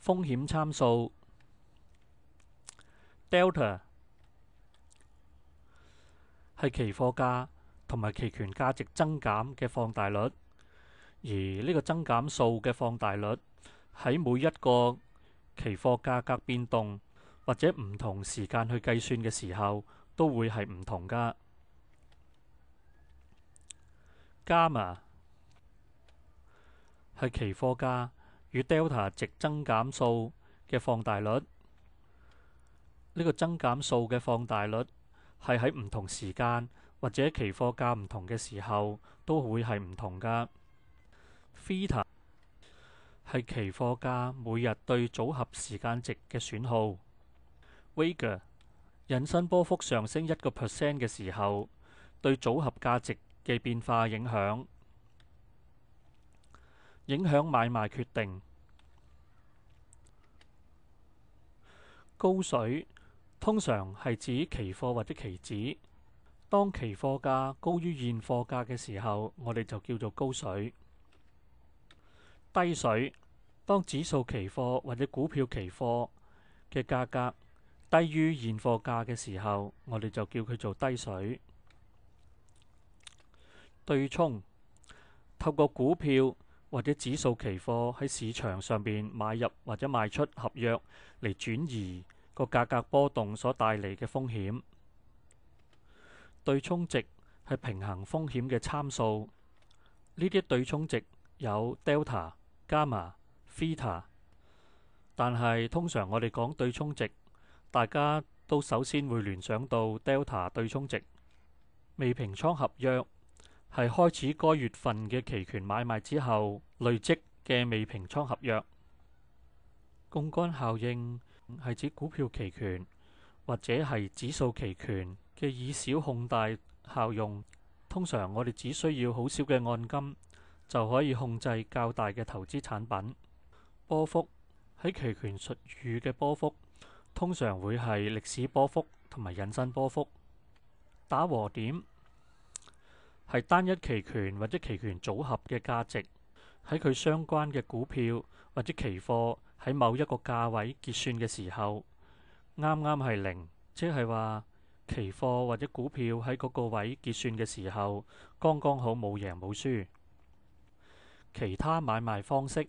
風險參數 Delta 係期貨價同埋期權價值增減嘅放大率，而呢個增減數嘅放大率喺每一個期貨價格變動或者唔同時間去計算嘅時候都會係唔同㗎。Gamma 係期貨價與 delta 值增減數嘅放大率，呢個增減數嘅放大率係喺唔同時間或者期貨價唔同嘅時候都會係唔同㗎。Theta 係期貨價每日對組合時間值嘅損耗。Vega 引伸波幅上升1% 嘅時候對組合價值嘅變化影響買賣決定。高水通常係指期貨或者期指，當期貨價高於現貨價嘅時候，我哋就叫做高水。低水當指數期貨或者股票期貨嘅價格低於現貨價嘅時候，我哋就叫佢做低水。對沖透過股票或者指數期貨喺市場上邊買入或者賣出合約嚟轉移個價格波動所帶嚟嘅風險。對沖值係平衡風險嘅參數，呢啲對沖值有 delta、gamma、theta， 但係通常我哋講對沖值，大家都首先會聯想到 delta 對沖值。未平倉合約係開始該月份嘅期權買賣之後累積嘅未平倉合約。槓桿效應係指股票期權或者係指數期權嘅以小控大效用。通常我哋只需要好少嘅按金就可以控制較大嘅投資產品。波幅喺期權術語嘅波幅通常會係歷史波幅同埋引伸波幅。打和點係單一期權或者期權組合嘅價值喺佢相關嘅股票或者期貨喺某一個價位結算嘅時候啱啱係零，即係話期貨或者股票喺嗰個位結算嘅時候剛剛好冇贏冇輸。其他買賣方式，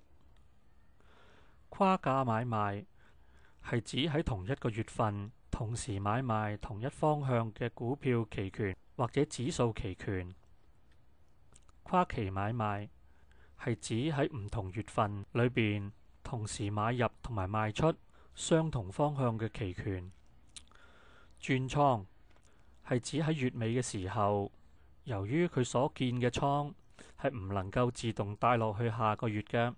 跨價買賣係指喺同一個月份同時買賣同一方向嘅股票期權或者指數期權。跨期買賣係指喺唔同月份裏邊同時買入同埋賣出相同方向嘅期權。轉倉係指喺月尾嘅時候，由於佢所建嘅倉係唔能夠自動帶落去下個月嘅，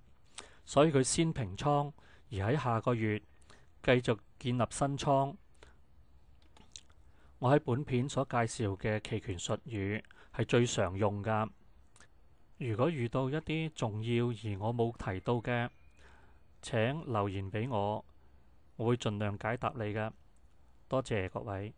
所以佢先平倉，而喺下個月繼續建立新倉。我喺本片所介紹嘅期權術語係最常用㗎。如果遇到一啲重要而我冇提到嘅，請留言俾我，我會盡量解答你㗎。多謝各位。